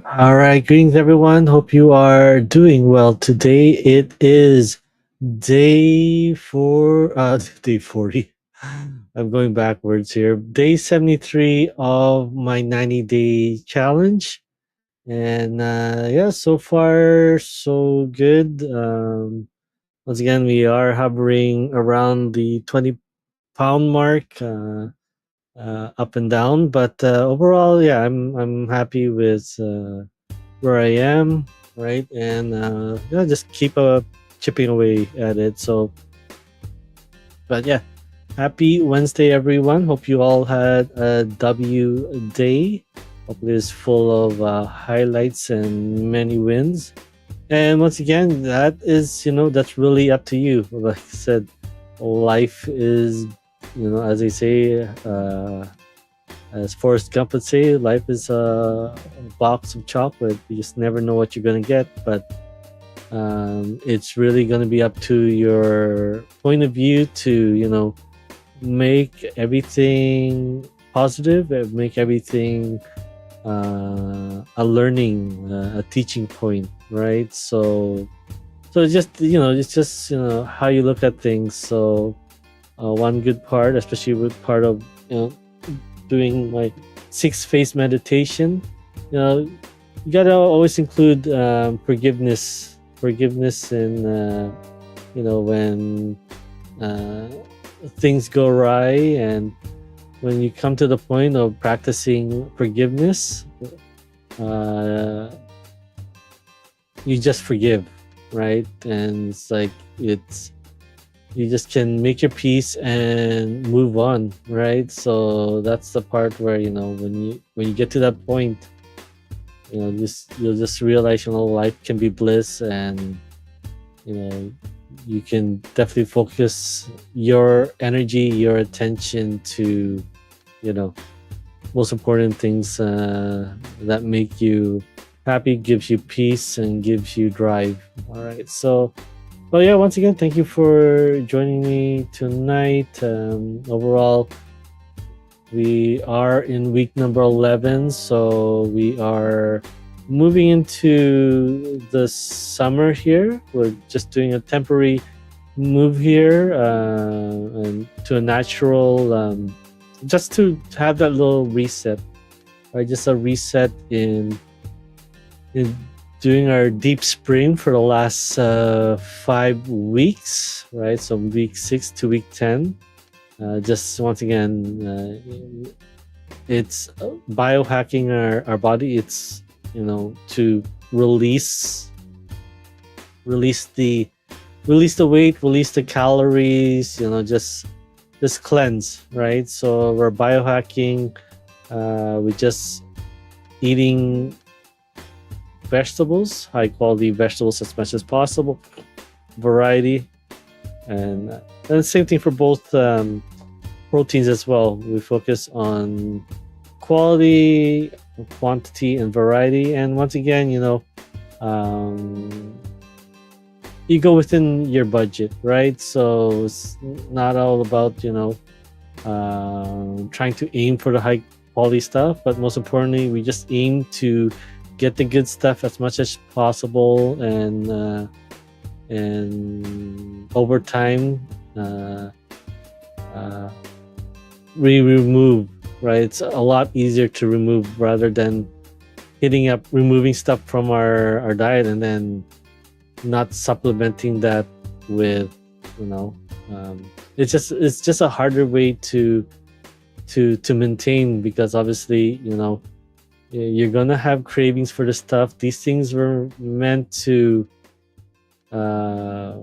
All right, greetings everyone. Hope you are doing well. Today it is day four, day 40. I'm going backwards here. Day 73 of my 90-day challenge. And yeah, so far so good. Once again, we are hovering around the 20-pound mark. Up and down, but overall, yeah, I'm happy with where I am, right? And yeah, just keep chipping away at it. So, but yeah, happy Wednesday, everyone. Hope you all had a W day. Hopefully, it's full of highlights and many wins. And once again, that is, that's really up to you. Like I said, life is, as they say, as Forrest Gump would say, life is a box of chocolate. You just never know what you're gonna get, but it's really gonna be up to your point of view to make everything positive, and make everything a learning, a teaching point, right? So it's just how you look at things. So one good part, especially with part of doing like 6 phase meditation, you gotta always include forgiveness in when uh, things go awry, and when you come to the point of practicing forgiveness, uh, you just forgive, right? And it's like it's you just can make your peace and move on, right? So that's the part where when you get to that point, you'll just realize life can be bliss, and you know you can definitely focus your energy, your attention to you know most important things that make you happy, gives you peace, and gives you drive. All right, so well, yeah, once again, thank you for joining me tonight. Overall, we are in week number 11, so we are moving into the summer here. We're just doing a temporary move here and to a natural, just to have that little reset, right? Just a reset in doing our deep spring for the last 5 weeks, right? So week 6 to week 10. Just once again, it's biohacking our body. It's to release the release the weight, release the calories. Just cleanse, right? So we're biohacking. We just eating vegetables, high quality vegetables as much as possible, variety, and the same thing for both proteins as well. We focus on quality, quantity, and variety. And once again, um, you go within your budget, right? So it's not all about trying to aim for the high quality stuff, but most importantly, we just aim to get the good stuff as much as possible, and over time, uh, uh, we remove, right? It's a lot easier to remove rather than hitting up removing stuff from our diet and then not supplementing that with you know it's just a harder way to maintain, because obviously you're gonna have cravings for the stuff. These things were meant to uh,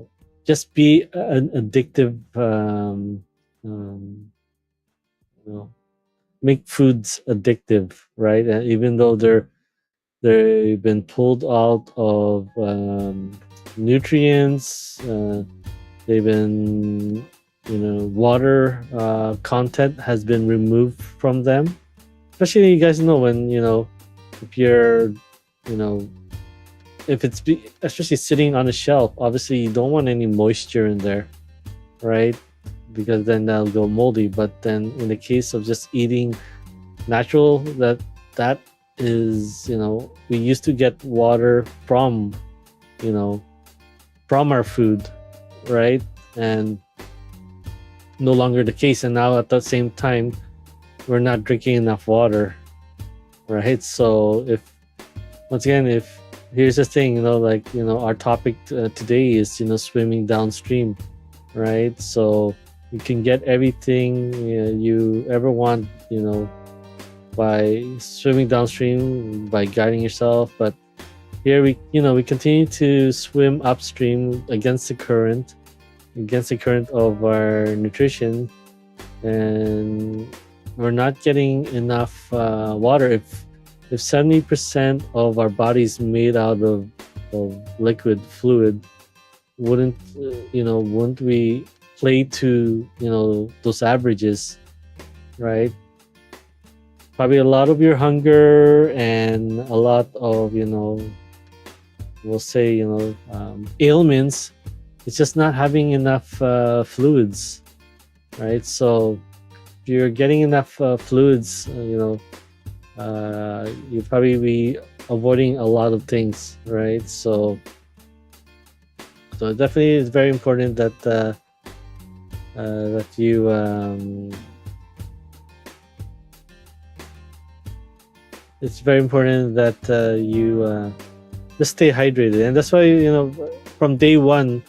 just be an addictive, um, you know, make foods addictive, right? And even though they've been pulled out of nutrients, they've been water content has been removed from them. Especially, you guys know, when if you're you know if it's especially sitting on a shelf, obviously you don't want any moisture in there, right? Because then that'll go moldy. But then in the case of just eating natural, that is, we used to get water from, you know from our food, right? And no longer the case. And now at the same time, we're not drinking enough water, right? So if once again, if here's the thing, our topic today is, swimming downstream, right? So you can get everything you ever want, by swimming downstream, by guiding yourself. But here we continue to swim upstream against the current of our nutrition, and we're not getting enough water. If 70% of our body is made out of liquid fluid, wouldn't we play to those averages, right? Probably a lot of your hunger and a lot of we'll say ailments. It's just not having enough fluids, right? So if you're getting enough fluids, you'll probably be avoiding a lot of things, right? So definitely it's very important that you it's very important that you just stay hydrated. And that's why from day one,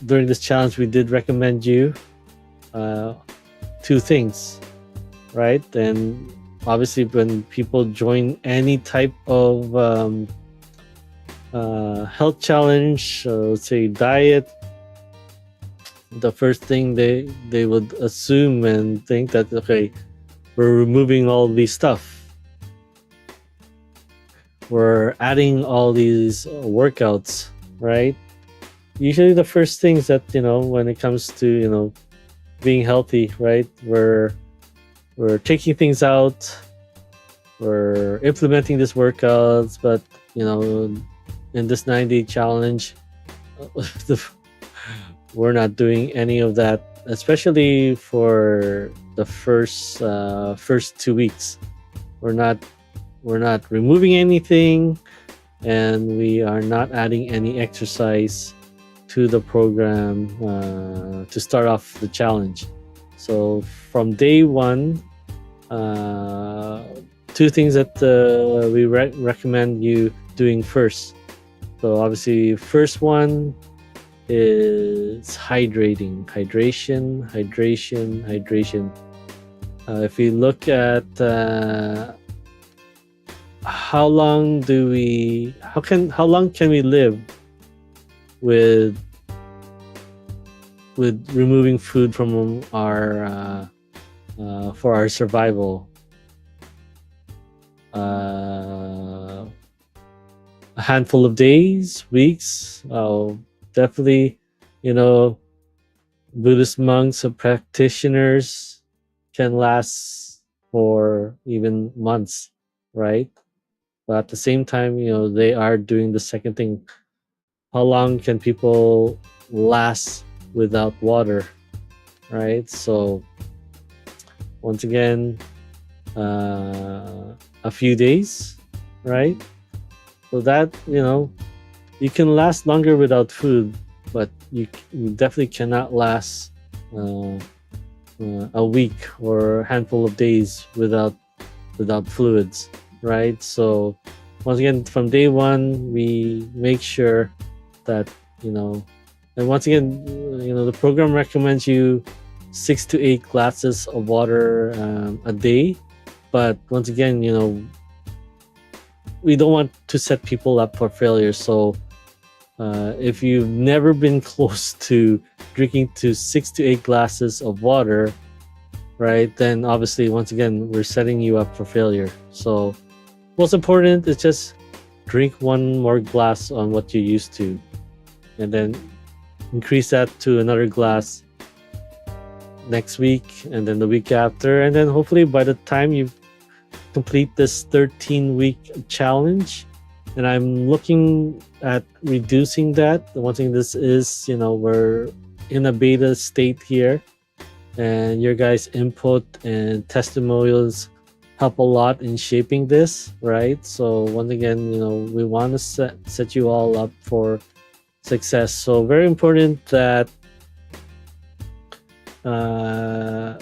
during this challenge, we did recommend you two things, right? And obviously when people join any type of health challenge, let's say diet, the first thing they would assume and think that, okay, we're removing all these stuff, we're adding all these workouts, right? Usually the first things that when it comes to being healthy, right, we're taking things out, we're implementing these workouts, but in this 90-day challenge, we're not doing any of that, especially for the first 2 weeks. We're not removing anything, and we are not adding any exercise to the program to start off the challenge. So from day one, two things that we recommend you doing first. So obviously, first one is hydration. If we look at how long can we live with removing food from our for our survival? A handful of days, weeks. Definitely, Buddhist monks and practitioners can last for even months, right? But at the same time, they are doing the second thing. How long can people last without water, right? So once again, a few days, right? So that you can last longer without food, but you definitely cannot last a week or a handful of days without fluids, right? So once again, from day one, we make sure that and once again, the program recommends you 6 to 8 glasses of water a day. But once again, we don't want to set people up for failure. So if you've never been close to drinking to 6 to 8 glasses of water, right, then obviously, once again, we're setting you up for failure. So most important is just drink one more glass on what you used to, and then increase that to another glass next week, and then the week after, and then hopefully by the time you complete this 13-week challenge, and I'm looking at reducing that. One thing, this is, we're in a beta state here, and your guys' input and testimonials help a lot in shaping this, right? So once again, we want to set you all up for success. So very important that uh,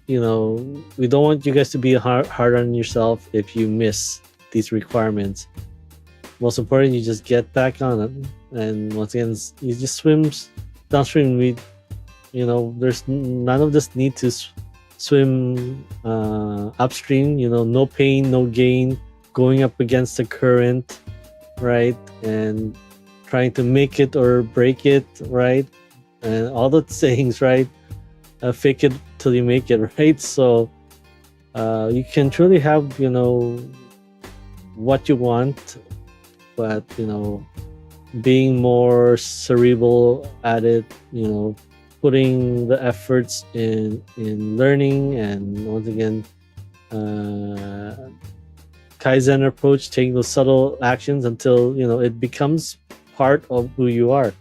we don't want you guys to be hard on yourself if you miss these requirements. Most important, you just get back on it, and once again, you just swim downstream. There's none of this need to swim upstream. No pain, no gain, going up against the current, right? And trying to make it or break it, right? And all the sayings, right? Fake it till you make it, right? So you can truly have what you want, but being more cerebral at it, putting the efforts in learning, and once again, Kaizen approach, taking those subtle actions until it becomes part of who you are,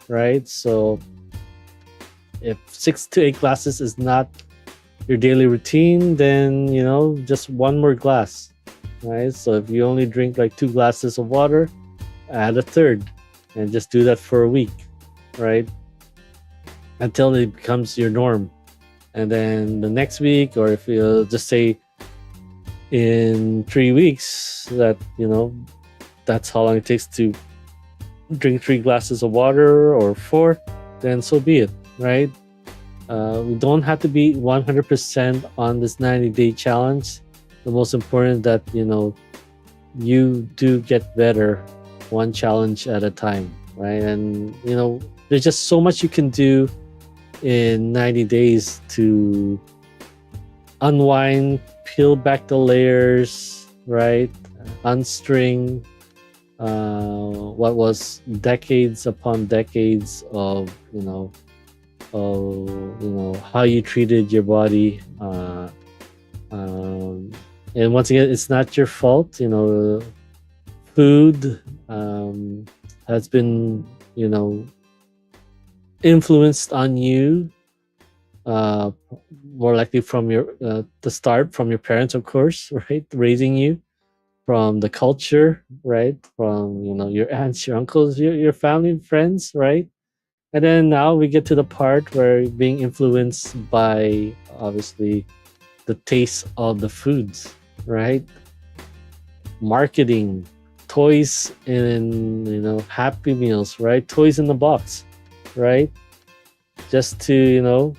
right? So if 6 to 8 glasses is not your daily routine, then just one more glass, right? So if you only drink like 2 glasses of water, add a third, and just do that for a week, right? Until it becomes your norm. And then the next week, or if you just say in 3 weeks, that that's how long it takes to drink 3 glasses of water, or 4, then so be it, right? We don't have to be 100% on this 90-day challenge. The most important that you do get better one challenge at a time, right? And there's just so much you can do in 90 days to unwind, peel back the layers, right? Unstring what was decades upon decades of how you treated your body, and once again, it's not your fault. Food has been influenced on you, more likely from the start, from your parents, of course, right, raising you, from the culture, right, from your aunts, your uncles, your family, friends, right? And then now we get to the part where being influenced by, obviously, the taste of the foods, right? Marketing, toys in Happy Meals, right? Toys in the box, right? Just to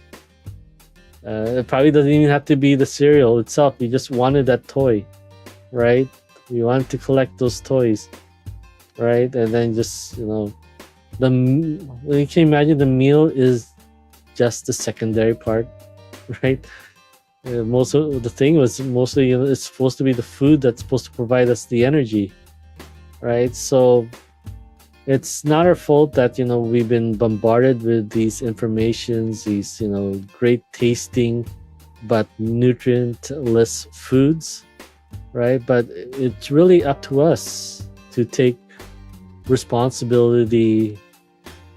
it probably doesn't even have to be the cereal itself. You just wanted that toy, right? You wanted to collect those toys, right? And then just you can imagine the meal is just the secondary part, right? Most of the thing was mostly it's supposed to be the food that's supposed to provide us the energy, right? So it's not our fault that we've been bombarded with these informations, these great tasting but nutrientless foods, right? But it's really up to us to take responsibility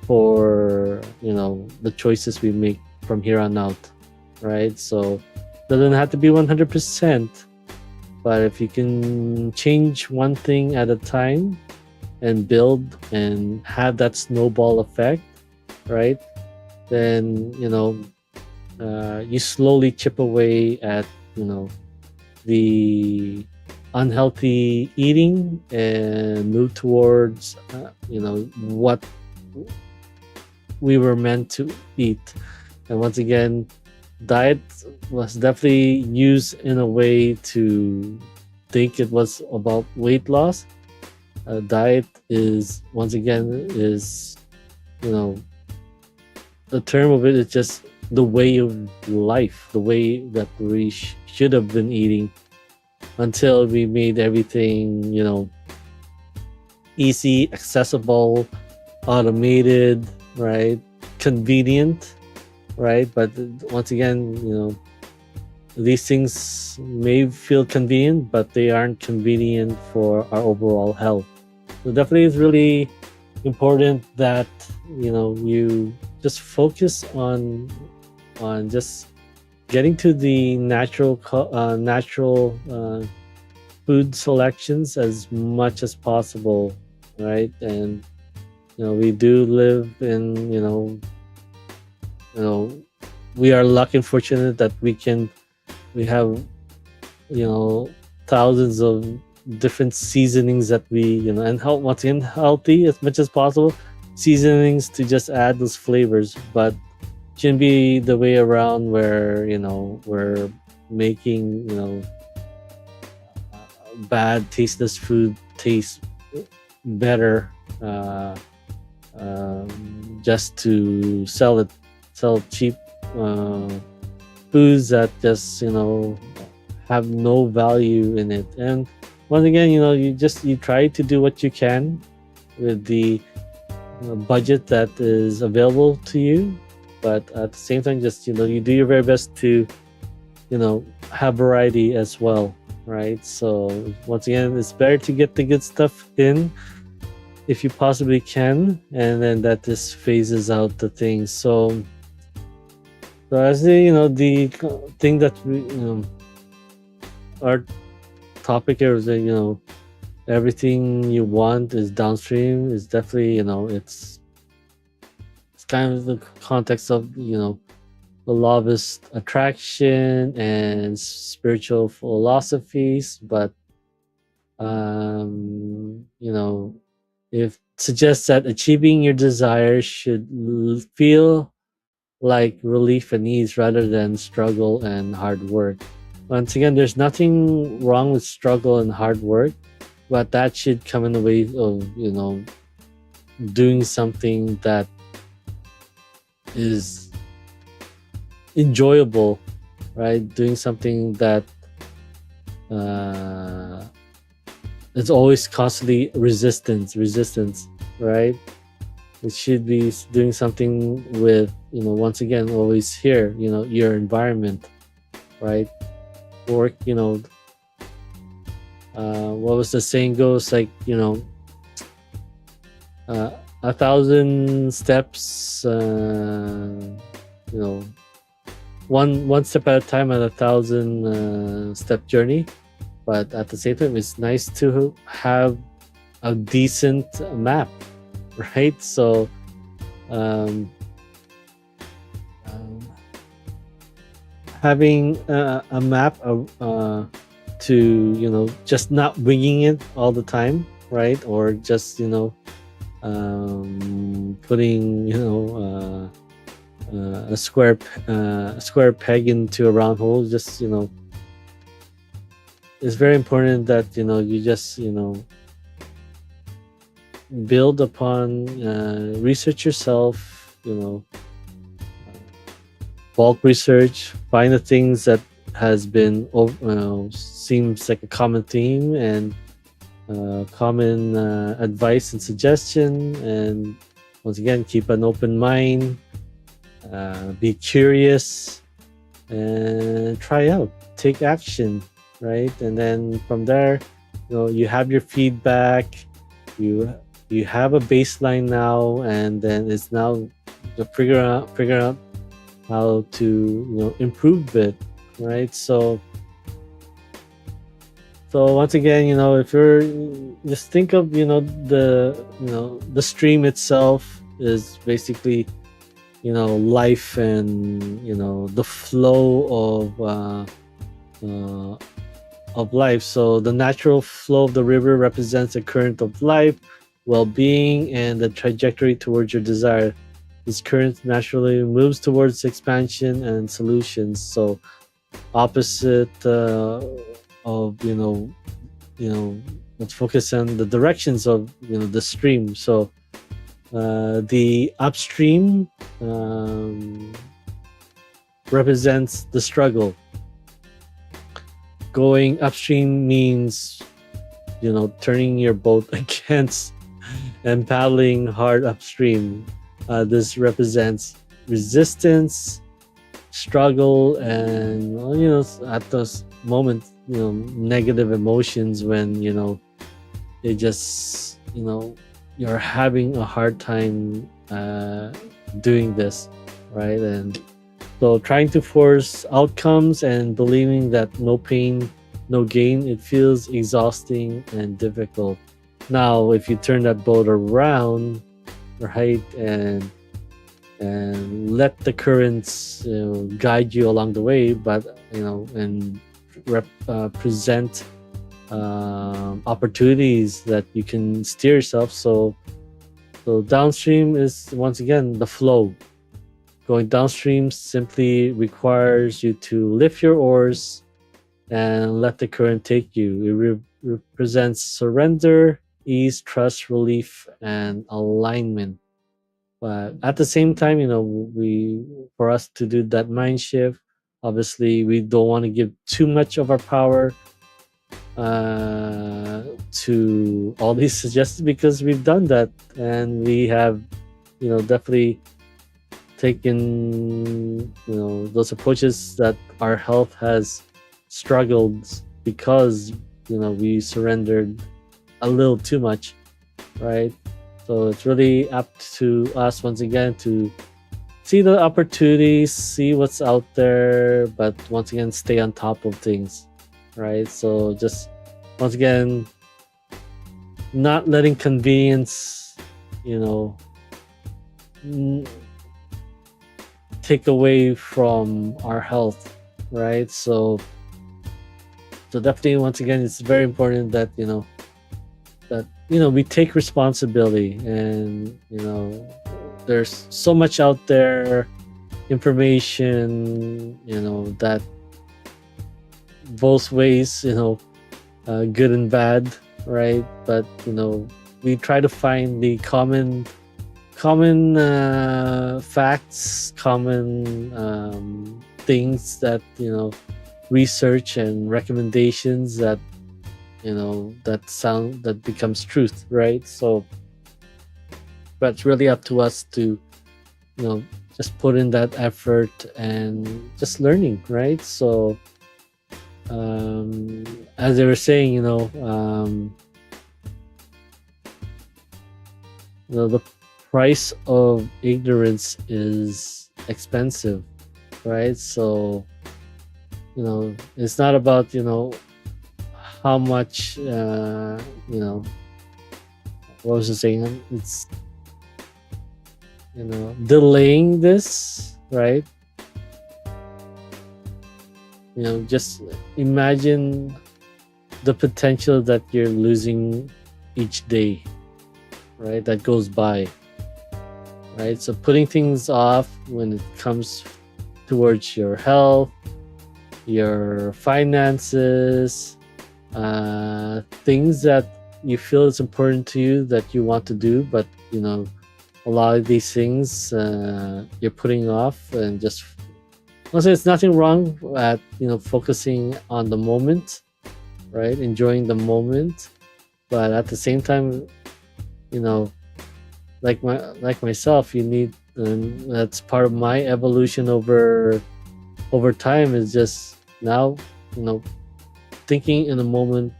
for the choices we make from here on out, right? So doesn't have to be 100%, but if you can change one thing at a time and build and have that snowball effect, right, then you slowly chip away at the unhealthy eating and move towards what we were meant to eat. And once again, diet was definitely used in a way to think it was about weight loss. Diet is, once again, the term of it is just the way of life, the way that we should have been eating, until we made everything easy, accessible, automated, right, convenient, right? But once again, these things may feel convenient, but they aren't convenient for our overall health. So definitely it's really important that you just focus on just getting to the natural food selections as much as possible, right? And we do live in you know we are lucky and fortunate that we have you know thousands of different seasonings that we and help once again healthy as much as possible seasonings to just add those flavors, but shouldn't be the way around where we're making bad tasteless food taste better, uh, just to sell cheap uh, foods that just have no value in it. And once again, you try to do what you can with the budget that is available to you, but at the same time, just you do your very best to have variety as well, right? So once again, it's better to get the good stuff in if you possibly can, and then that just phases out the things. So as the thing that we our topic here is that everything you want is downstream is definitely it's kind of the context of the law of attraction and spiritual philosophies, but it suggests that achieving your desires should feel like relief and ease rather than struggle and hard work. Once again, there's nothing wrong with struggle and hard work, but that should come in the way of doing something that is enjoyable, right? Doing something that uh, is always constantly resistance, right? It should be doing something with once again always here your environment, right? Work, what was the saying goes, like a thousand steps, you know one step at a time at a thousand step journey. But at the same time, it's nice to have a decent map, right? So um, um, having a map to just not winging it all the time, right? Or just putting a square peg into a round hole. Just it's very important that you just build upon, research yourself, bulk research, find the things that has been seems like a common theme and common advice and suggestion. And once again, keep an open mind, be curious, and try out, take action, right? And then from there, you have your feedback, you have a baseline now, and then it's now to figure out how to improve it, right? So once again, if you're just think of the stream itself is basically life, and the flow of life. So the natural flow of the river represents the current of life, well-being, and the trajectory towards your desire. This current naturally moves towards expansion and solutions. So opposite of let's focus on the directions of the stream. So the upstream represents the struggle. Going upstream means turning your boat against and paddling hard upstream. This represents resistance, struggle, and at those moments negative emotions when it just you're having a hard time doing this, right? And So trying to force outcomes and believing that no pain, no gain, it feels exhausting and difficult. Now, if you turn that boat around, right, and let the currents guide you along the way, but and present opportunities that you can steer yourself. So downstream is once again the flow. Going downstream simply requires you to lift your oars and let the current take you. It represents surrender, ease, trust, relief, and alignment. But at the same time, we for us to do that mind shift, obviously we don't want to give too much of our power to all these suggestions, because we've done that and we have definitely taken those approaches that our health has struggled because we surrendered a little too much, right? So it's really up to us once again to see the opportunities, see what's out there, but once again stay on top of things, right? So just once again, not letting convenience take away from our health, right? So definitely once again, it's very important that we take responsibility, and there's so much out there, information that both ways, good and bad, right? But we try to find the common facts, common things that research and recommendations that that becomes truth, right? So but it's really up to us to just put in that effort and just learning, right? So as they were saying, the price of ignorance is expensive, right? So it's not about how much what was I saying, it's delaying this, right? Just imagine the potential that you're losing each day, right, that goes by, right? So putting things off when it comes towards your health, your finances, things that you feel is important to you that you want to do, but a lot of these things you're putting off. And just also, it's nothing wrong at focusing on the moment, right, enjoying the moment, but at the same time like myself, you need, and that's part of my evolution over time, is just now thinking in a moment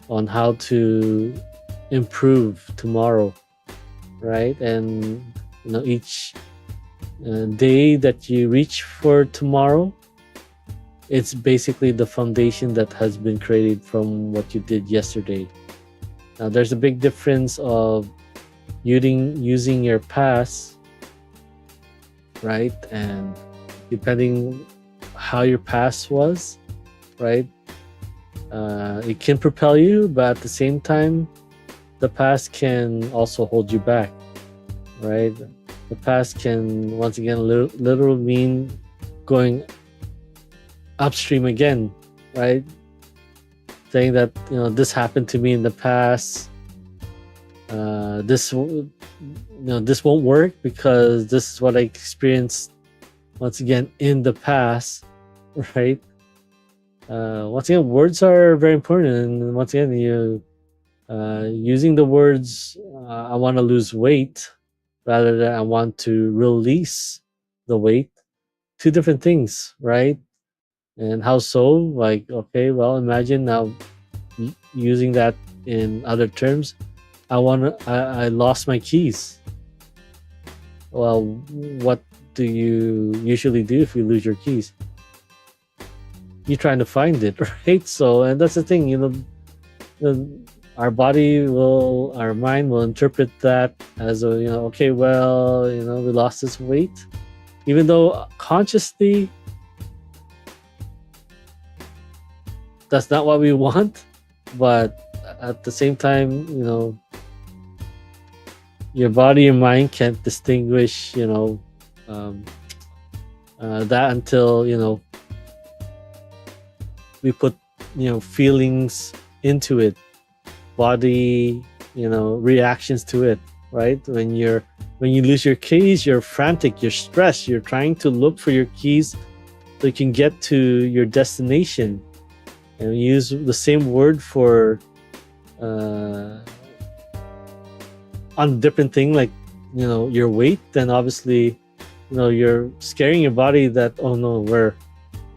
on how to improve tomorrow, right? And each day that you reach for tomorrow, it's basically the foundation that has been created from what you did yesterday. Now there's a big difference of using your past, right? And depending how your past was, right, it can propel you, but at the same time the past can also hold you back, right? The past can once again literally mean going upstream again, right? Saying that this happened to me in the past, this won't work because this is what I experienced once again in the past, right? Once again, words are very important, and once again, using the words, I want to lose weight rather than I want to release the weight, two different things, right? And how so? Like, okay, well, imagine now using that in other terms. I lost my keys. Well, what do you usually do if you lose your keys? You're trying to find it, right? So, and that's the thing, the, our our mind will interpret that as a, okay, well, we lost this weight, even though consciously that's not what we want. But at the same time, your body and mind can't distinguish, that until, we put, feelings into it, body, reactions to it, right? When you lose your keys, you're frantic, you're stressed, you're trying to look for your keys so you can get to your destination. And we use the same word for on a different thing, like your weight. Then obviously, you're scaring your body that, oh no,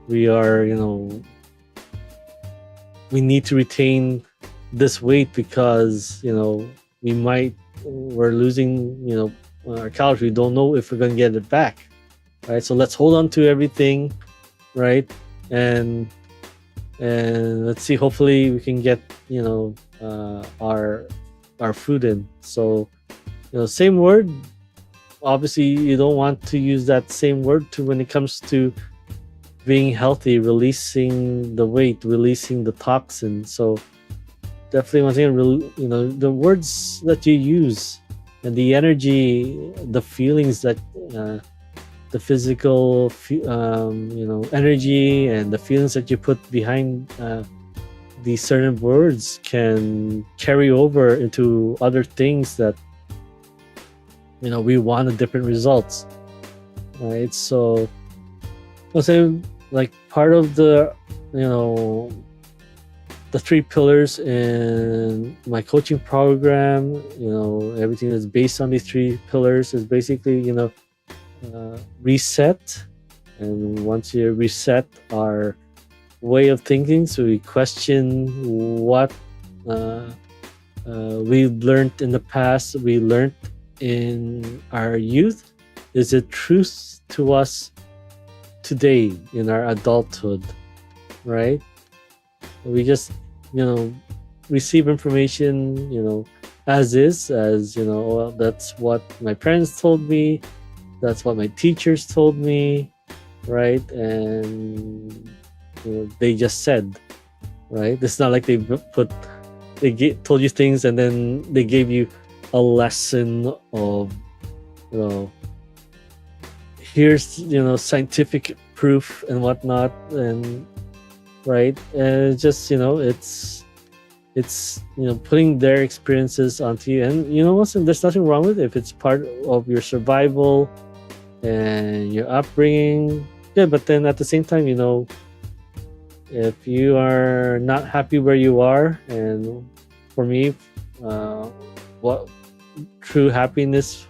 we are, we need to retain this weight because we're losing our calories. We don't know if we're going to get it back, right? So let's hold on to everything, right? And let's see, hopefully we can get our food in. So same word, obviously you don't want to use that same word to when it comes to being healthy, releasing the weight, releasing the toxin. So definitely one thing, the words that you use and the energy, the feelings that the physical energy and the feelings that you put behind these certain words can carry over into other things that we want different results, right? So I'll say, like, part of the the 3 pillars in my coaching program, everything that's based on these 3 pillars is basically reset. And once you reset our way of thinking, so we question what we learned in the past, we learned in our youth. Is it truth to us today in our adulthood, right? We just receive information as is, as well, that's what my parents told me, that's what my teachers told me, right? And they just said, right? It's not like they told you things and then they gave you a lesson of here's scientific proof and whatnot, and right, and it's just it's putting their experiences onto you. And listen, there's nothing wrong with it if it's part of your survival and your upbringing. Yeah, but then at the same time, if you are not happy where you are, and for me, what true happiness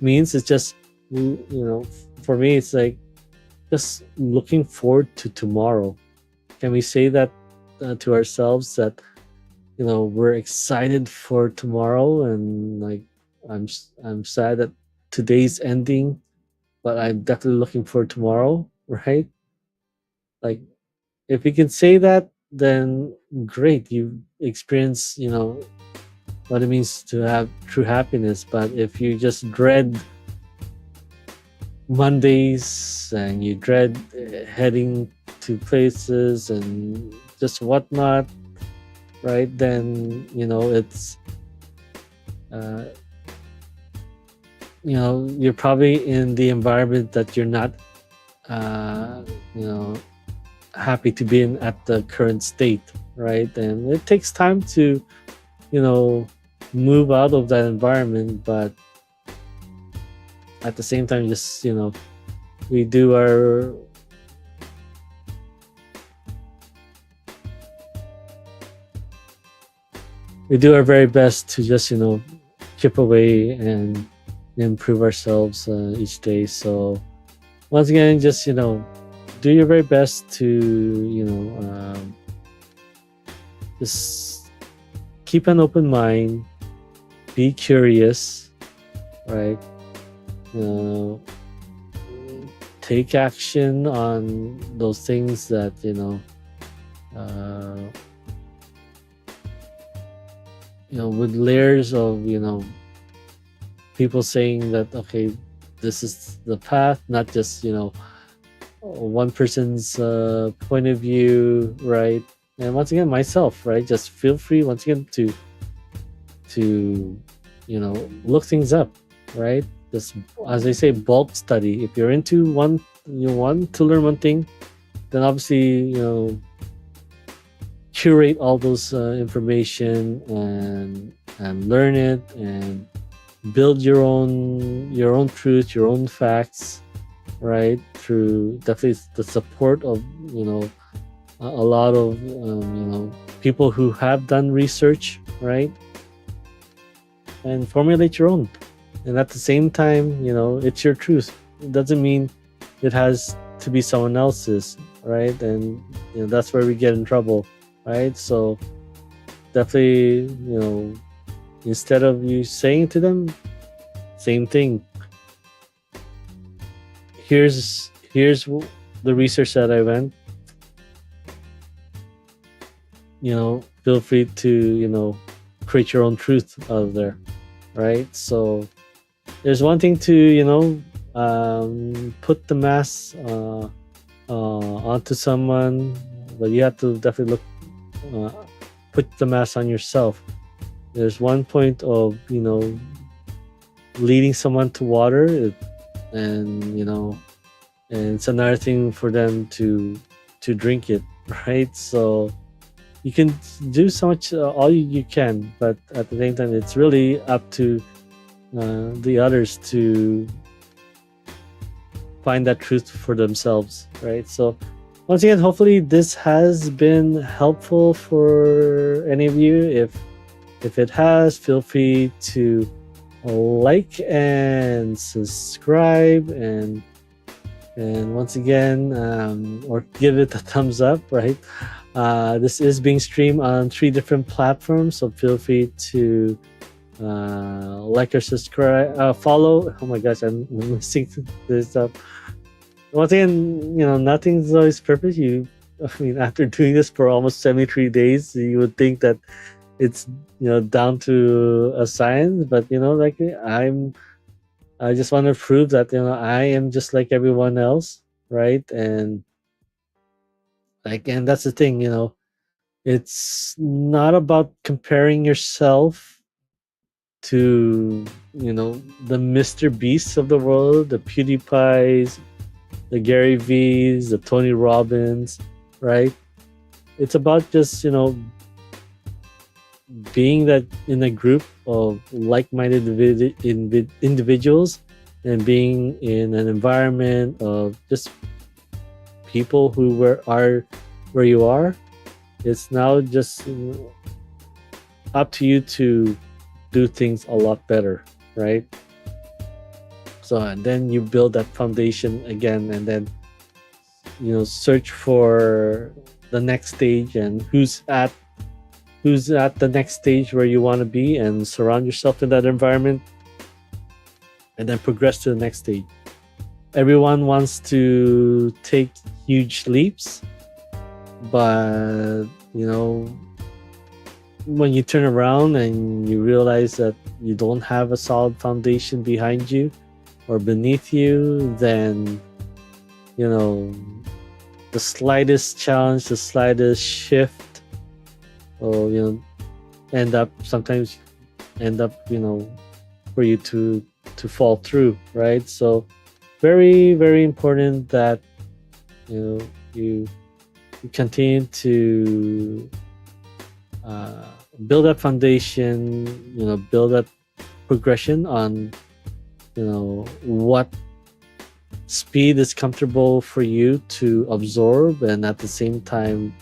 means is just, for me, it's like just looking forward to tomorrow. Can we say that to ourselves, that we're excited for tomorrow, and like I'm sad that today's ending, but I'm definitely looking for tomorrow, right? Like, if you can say that, then great, you experience what it means to have true happiness. But if you just dread Mondays and you dread heading to places and just whatnot, right, then it's you're probably in the environment that you're not happy to be in at the current state, right? And it takes time to move out of that environment, but at the same time, just we do our very best to just chip away and improve ourselves each day. So once again, just do your very best to just keep an open mind, be curious, right? take action on those things that uh, with layers of people saying that, okay, this is the path, not just one person's point of view, right? And once again, myself, right? Just feel free once again to look things up, right? Just, as they say, bulk study. If you're into one, you want to learn one thing, then obviously curate all those information and learn it and build your own truth, your own facts, right? Through definitely the support of a lot of people who have done research, right? And formulate your own. And at the same time, it's your truth. It doesn't mean it has to be someone else's, right? And that's where we get in trouble, right? So definitely, instead of you saying to them, same thing. Here's the research that I went. Feel free to create your own truth out of there, right? So there's one thing to put the mask onto someone, but you have to definitely put the mask on yourself. There's one point of leading someone to water, and it's another thing for them to drink it, right? So you can do so much, all you can, but at the same time, it's really up to the others to find that truth for themselves, right? So once again, hopefully this has been helpful for any of you. If it has, feel free to like and subscribe, and once again, or give it a thumbs up, right? This is being streamed on 3 different platforms, so feel free to like or subscribe, follow. Oh my gosh, I'm missing this up. Once again, nothing's always perfect. After doing this for almost 73 days, you would think that it's down to a science, but I just want to prove that I am just like everyone else, right? And that's the thing, it's not about comparing yourself to the Mr. Beasts of the world, the PewDiePies, the Gary V's, the Tony Robbins, right? It's about just being that in a group of like-minded individuals, and being in an environment of just people who are where you are. It's now just up to you to do things a lot better, right? So, and then you build that foundation again, and then search for the next stage, and who's at the next stage where you want to be, and surround yourself in that environment, and then progress to the next stage. Everyone wants to take huge leaps, but when you turn around and you realize that you don't have a solid foundation behind you or beneath you, then the slightest challenge, the slightest shift, or sometimes end up for you to fall through, right? So very, very important that you continue to build that foundation, build that progression on what speed is comfortable for you to absorb, and at the same time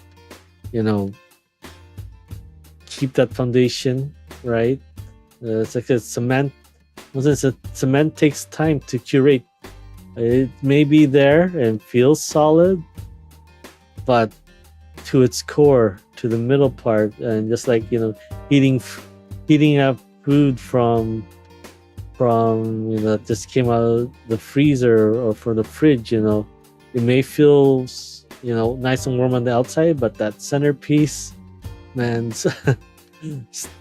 keep that foundation, right? It's like a cement. Cement takes time to curate. It may be there and feels solid, but to its core, to the middle part, and just like heating up food from from that just came out of the freezer or from the fridge. It may feel nice and warm on the outside, but that centerpiece, man,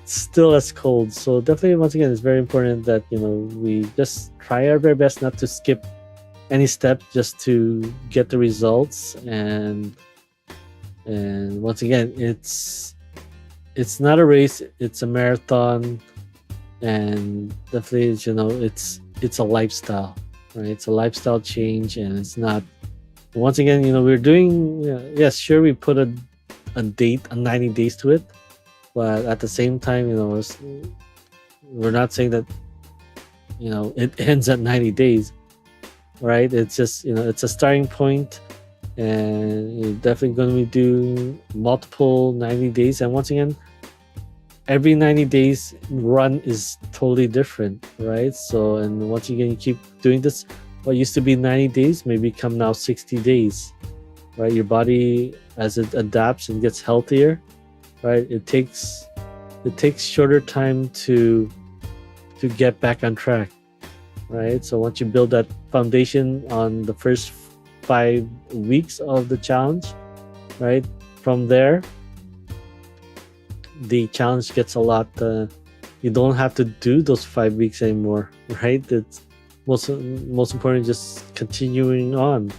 still as cold. So definitely, once again, it's very important that we just try our very best not to skip any step just to get the results. And once again, it's not a race, it's a marathon. And definitely, it's a lifestyle, right? It's a lifestyle change, and it's not. Once again, we're doing. Yes, sure, we put a date, a 90 days to it, but at the same time, we're not saying that it ends at 90 days, right? It's just it's a starting point, and you're definitely going to be doing multiple 90 days. And once again, every 90 days run is totally different, right? So, and once again, you keep doing this, what used to be 90 days may become now 60 days, right? Your body, as it adapts and gets healthier, right? It takes shorter time to get back on track, right? So once you build that foundation on the first 5 weeks of the challenge, right? From there, the challenge gets a lot. You don't have to do those 5 weeks anymore, right? It's most important, just continuing on,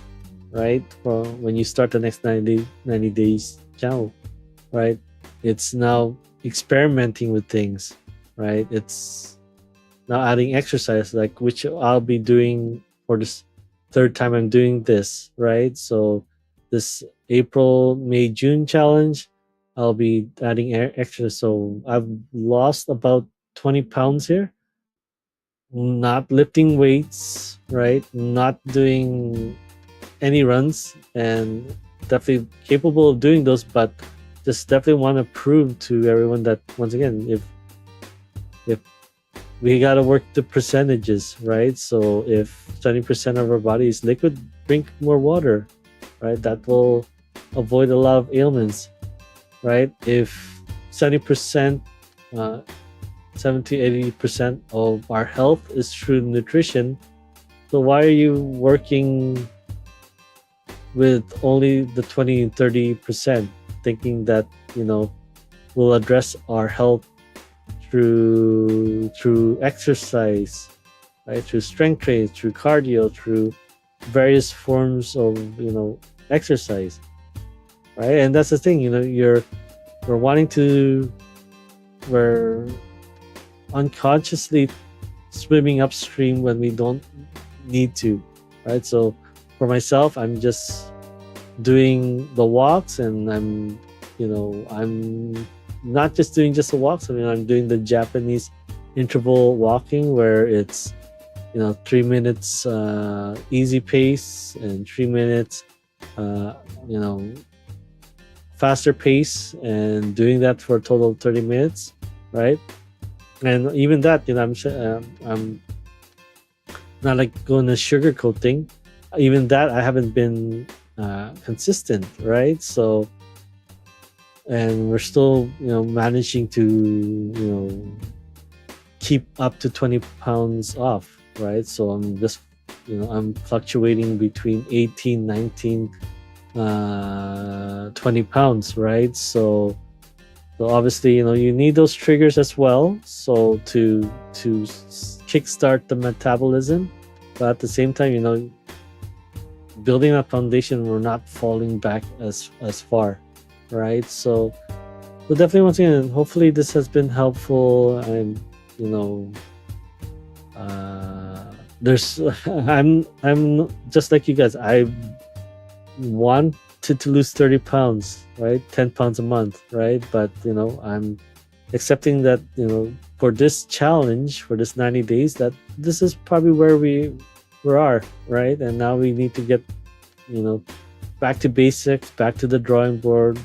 right? When you start the next 90 days challenge, right? It's now experimenting with things, right? It's now adding exercise, like which I'll be doing for this third time I'm doing this, right? So this April, May, June challenge, I'll be adding extra. So I've lost about 20 pounds here, not lifting weights, right? Not doing any runs, and definitely capable of doing those, but just definitely want to prove to everyone that once again, if we got to work the percentages, right? So if 70% of our body is liquid, drink more water, right? That will avoid a lot of ailments, right? If 70%, 70-80% of our health is through nutrition, so why are you working with only the 20-30%, thinking that we'll address our health through exercise, right? Through strength training, through cardio, through various forms of exercise, right? And that's the thing, we're unconsciously swimming upstream when we don't need to, right? So for myself, I'm just doing the walks, and I'm not just doing just the walks. I mean, I'm doing the Japanese interval walking, where it's 3 minutes easy pace and 3 minutes faster pace, and doing that for a total of 30 minutes, right? And even that, I'm not like going to sugarcoating. Even that, I haven't been consistent, right? So, and we're still managing to keep up to 20 pounds off, right? So I'm just I'm fluctuating between 18, 19, 20 pounds, right? So obviously you need those triggers as well, so to kickstart the metabolism, but at the same time building a foundation, we're not falling back as far, right? So definitely, once again, hopefully this has been helpful. And there's I'm just like you guys. I wanted to lose 30 pounds, right? 10 pounds a month, right? But I'm accepting that for this challenge, for this 90 days, that this is probably where we are, right? And now we need to get back to basics, back to the drawing board,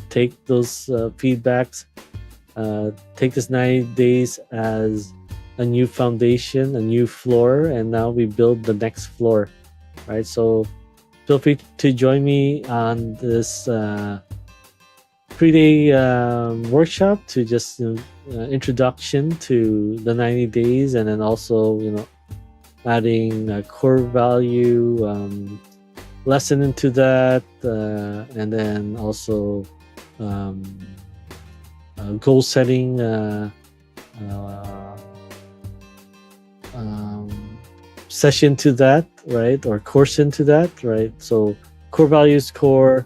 take those feedbacks, take this 90 days as a new foundation, a new floor, and now we build the next floor, right? So feel free to join me on this 3-day workshop to just introduction to the 90 days, and then also adding a core value lesson into that, and then also um, goal setting uh, um, session to that, right? Or course into that, right? So core values, core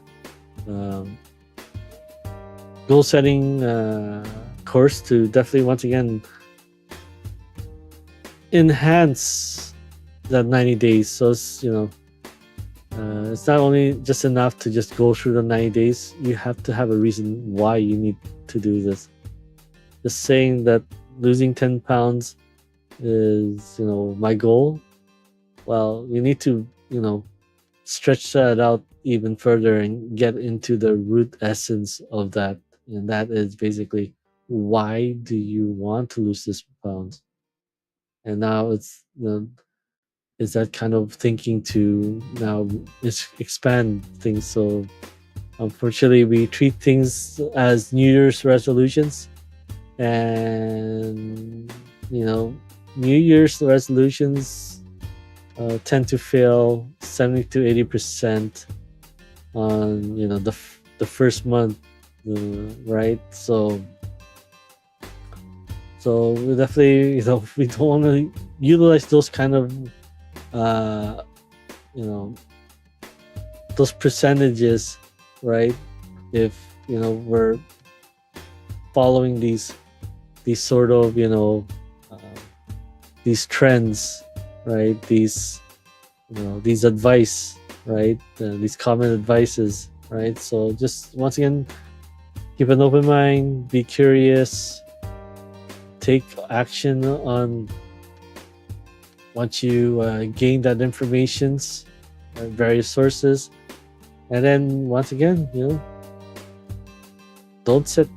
um, goal setting course to definitely once again enhance that 90 days. So it's not only just enough to just go through the 90 days. You have to have a reason why you need to do this. Just saying that losing 10 pounds is my goal. Well, you need to stretch that out even further and get into the root essence of that, and that is basically, why do you want to lose this pounds? And now is that kind of thinking to now expand things. So unfortunately, we treat things as New Year's resolutions, and New Year's resolutions tend to fail 70 to 80% on the first month, right? So we definitely we don't want to utilize those kind of uh you know those percentages, right? If we're following these sort of these trends, right? These advice, right? These common advices, right? So just once again, keep an open mind, be curious, take action on once you gain that informations at various sources, and then once again, don't set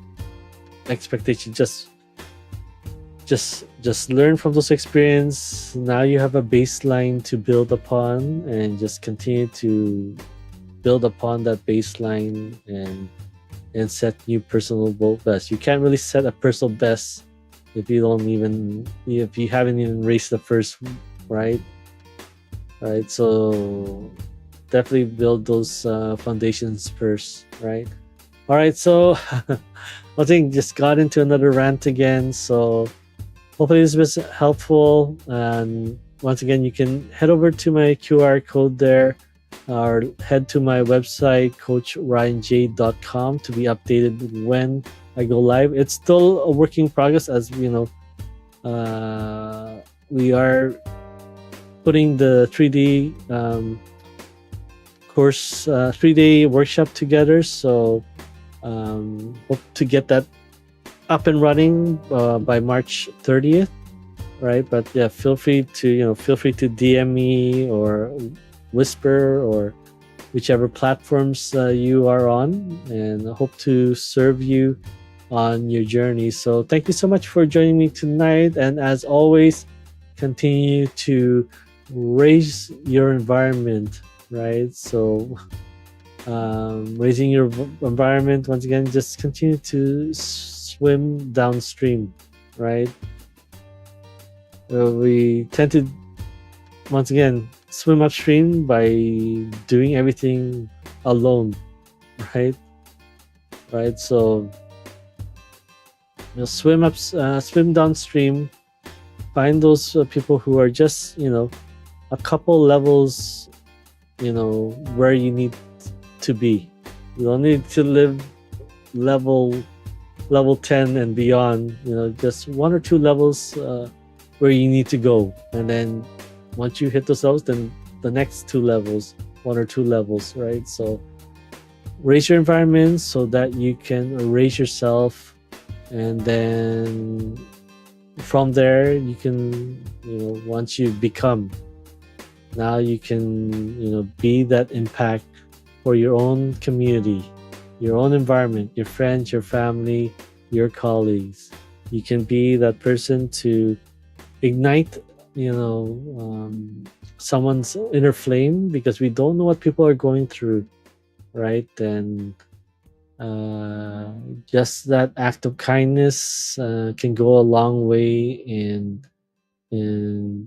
expectation. Just learn from those experience. Now you have a baseline to build upon, and just continue to build upon that baseline and set new personal best. You can't really set a personal best if you haven't even raised the first, right? So definitely build those foundations first, right? All right, so I think just got into another rant again. So hopefully this was helpful. And once again, you can head over to my QR code there, or head to my website, coachryanj.com, to be updated when I go live. It's still a work in progress, as we are putting the 3D course, 3-day workshop together. So hope to get that up and running by March 30th, right? But yeah, feel free to DM me or whisper, or whichever platforms you are on, and I hope to serve you on your journey. So thank you so much for joining me tonight, and as always, continue to raise your environment, right? So raising your environment, once again, just continue to swim downstream, right? We tend to, once again, swim upstream by doing everything alone, right? So swim downstream, find those people who are just a couple levels where you need to be. You don't need to live level 10 and beyond. Just one or two levels where you need to go, and then once you hit those levels, then the next two levels, one or two levels, right? So raise your environment so that you can raise yourself, and then from there you can once you become, now you can be that impact for your own community, your own environment, your friends, your family, your colleagues. You can be that person to ignite someone's inner flame, because we don't know what people are going through, right? And Uh, just that act of kindness can go a long way in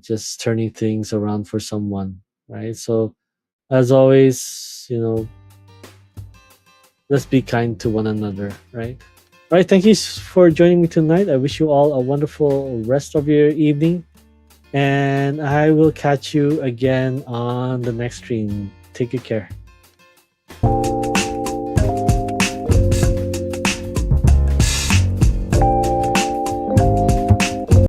just turning things around for someone, right? So as always, let's be kind to one another, right? All right, thank you for joining me tonight. I wish you all a wonderful rest of your evening, and I will catch you again on the next stream. Take good care.